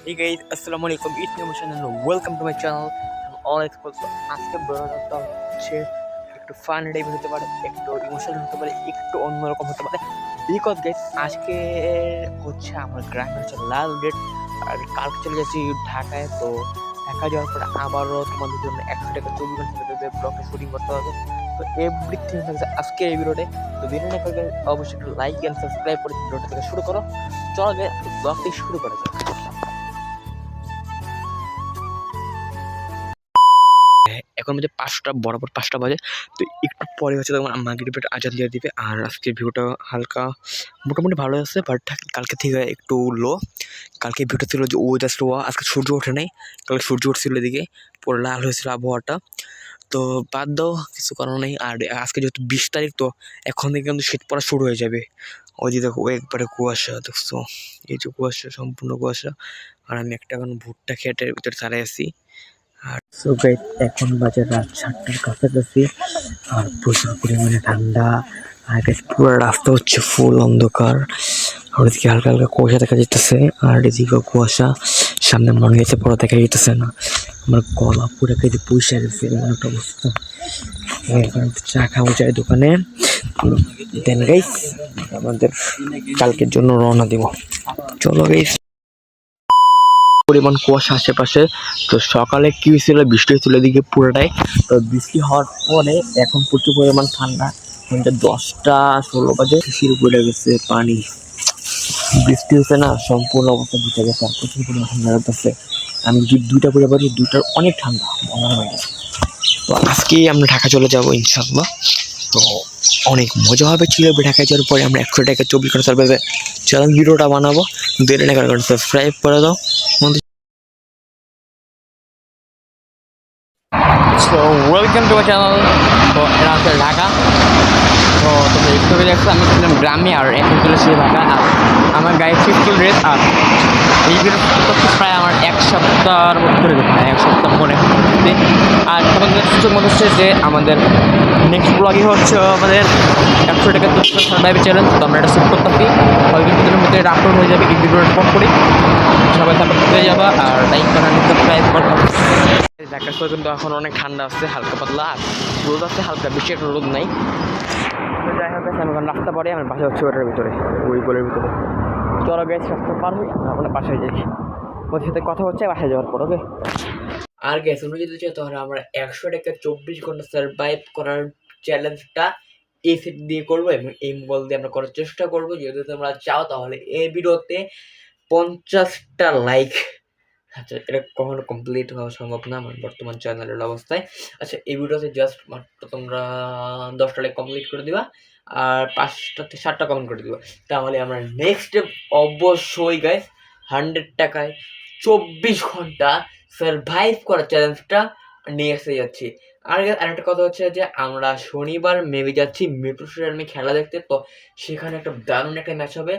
Hey guys, আসসালামু আলাইকুম। It's me মোশন and welcome to my channel. All exports. আজকে ব্লগটা হচ্ছে একটু ফান টাইপ হতে পারে, একটু ইমোশনাল হতে পারে, একটু অন্যরকম হতে পারে। বিকজ গাইস আজকে হচ্ছে আমার গ্রামের হচ্ছে লাল গেট, আর কালকে চলে যাচ্ছি ঢাকায়। তো ঢাকা যাওয়ার পর আবারও তোমাদের জন্য 100 টাকা 24 ঘন্টা ব্লগটা শুটিং করতে হবে। তো এভরিথিং থাকছে আজকে এই ভিডিওতে। তো ভিডিওটা করবে অবশ্যই একটু লাইক এন্ড সাবস্ক্রাইব করে ভিডিওটা থেকে শুরু করো। চলো ব্লগটি শুরু করা যাক। এখন বাজে 5টা, বরাবর 5টা বাজে। তো একটু পরে হচ্ছে তোমার মাগরিবের আজান দিয়ে দিবে। আর আজকের ভিউটা হালকা মোটামুটি ভালো আছে, বাট কালকে থেকে একটু লো। কালকে ভিউটা ছিল যে ওয়েদার স্লো, আজকে সূর্য ওঠে নাই। কালকে সূর্য উঠছিল এদিকে, পুরো লাল হয়েছিল আবহাওয়াটা। তো বাদ দাও, কিছু করার নেই। আর আজকে যেহেতু 20 তারিখ, তো এখন থেকে কিন্তু শীত পড়া শুরু হয়ে যাবে। ওই যে দেখো একবারে কুয়াশা, দেখছো? এই যে কুয়াশা, সম্পূর্ণ কুয়াশা। আর আমি একটা এখন ভুট্টা খেটের ভিতরে চালাই আছি। আর সো গাইস, এখন বাজে রাত 7টার কাছাকাছি। আর প্রচুর পরিমাণে ঠান্ডা। আর গাইস পুরো রাস্তা হচ্ছে ফুল অন্ধকার। আর ওদিকে হালকা হালকা কুয়াশা দেখা যেতেছে, আর এদিকে কুয়াশা। সামনে মনে হচ্ছে পড়া দেখা যেতেছে না। আমার গলা পুরো কেটে পুষে গেছে, এমন একটা অবস্থা। এখন একটু চা খাওয়া যায় দোকানে। দেন গাইস আমাদের কালকের জন্য রওনা দিব। চলো গাইস। পরিমাণ কুয়াশা আশেপাশে। তো সকালে কি হয়েছিল, বৃষ্টি হয়েছিল এদিকে পুরোটাই। তো বৃষ্টি হওয়ার পরে এখন প্রচুর পরিমাণ ঠান্ডা। 10টা 16 বাজে, শিশির পড়ে গেছে, পানি। বৃষ্টি হচ্ছে না, সম্পূর্ণ অবস্থা বুঝে গেছে। আর প্রচুর পরিমাণ ঠান্ডা লাগতেছে। আমি দুইটা পরে পারি, দুইটার অনেক ঠান্ডা মনে হয়। তো আজকেই আমরা ঢাকা চলে যাবো ইনশাল্লাহ। তো অনেক মজা হবে, ছিল ঢাকায় যাওয়ার পরে আমরা 100 টাকা 24 ঘন্টা সার্ভাইভে চ্যালেঞ্জ ভিডিওটা বানাবো। দেরি না করে সাবস্ক্রাইব করে দাও। So welcome to my channel. তো এটা হচ্ছে ঢাকা। তো তোমরা একটু দেখছো আমি ছিলাম গ্রামে, আর এখন চলে এসেছি ঢাকা। আর আমার গায়ে 50 ড্রেস। আর এই ভিডিও করতে প্রায় আমার 1 সপ্তাহের মধ্যে ধরে যেতে হয়, 1 সপ্তাহ পরে। আর তোমাদের সুযোগ মনে হচ্ছে যে আমাদের নেক্সট ব্লগই হচ্ছে আমাদের 100 টাকা সার্ভাইভ চ্যালেঞ্জ। তো আমরা এটা শুট করতেছি, হয়তো কিছুদিনের মধ্যে এটা আপলোড হয়ে যাবে। এই ভিডিওটা পর করি, সবাই সাপোর্ট পেয়ে যাবা। আর লাইক করেন, সাবস্ক্রাইব করতাম। ঢাকার শহর কিন্তু এখন অনেক ঠান্ডা আছে, হালকা পাতলা। আর রোদ আছে হালকা, বেশি একটা রোদ নাই। তো যাই হোক, আমি এখন রাস্তা পরে আমার বাসা হচ্ছে ওটার ভিতরে, ওই গোলের ভিতরে। চলো গাইস, রাস্তা পার হই, আমরা বাসায় যাই। ওদের সাথে কথা হচ্ছে বাসায় যাওয়ার পর, ওকে? আর গ্যাস তোমরা যদি চাও তাহলে আমরা 100 টাকা 24 ঘন্টা সার্ভাইভ করার চ্যালেঞ্জটা এই সেট দিয়ে করবো, এবং এই মোবাইল দিয়ে আমরা করার চেষ্টা করবো। যদি তোমরা চাও তাহলে এই ভিডিওতে 50টা লাইক। আচ্ছা, এটা কখনো কমপ্লিট হওয়া সম্ভব না আমার বর্তমান চ্যানেলের অবস্থায়। আচ্ছা, এই ভিডিওতে জাস্ট মাত্র তোমরা 10টা লাইক কমপ্লিট করে দিবা, আর 5টা থেকে 7টা কমেন্ট করে দিবা। তাহলে আমরা নেক্সট অবশ্যই গাইস 100 টাকায় 24 ঘন্টা সার্ভাইভ করার চ্যালেঞ্জটা নিয়ে এসে যাচ্ছি। আর আরেকটা কথা হচ্ছে যে আমরা শনিবার মেবি যাচ্ছি মেট্রো স্টেডিয়ামে খেলা দেখতে। তো সেখানে একটা দারুণ একটা ম্যাচ হবে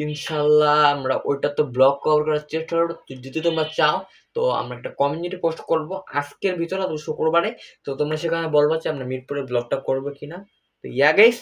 ইনশাল্লাহ। আমরা ওইটা তো ব্লগ কভার করার চেষ্টা করবো। যদি তোমরা চাও তো আমরা একটা কমিউনিটি পোস্ট করবো আজকের ভিতরে, তো শুক্রবারে। তো তোমরা সেখানে বলবা যে আমরা মিরপুরে ব্লগটা করবো কিনা। তো ইয়া গাইস,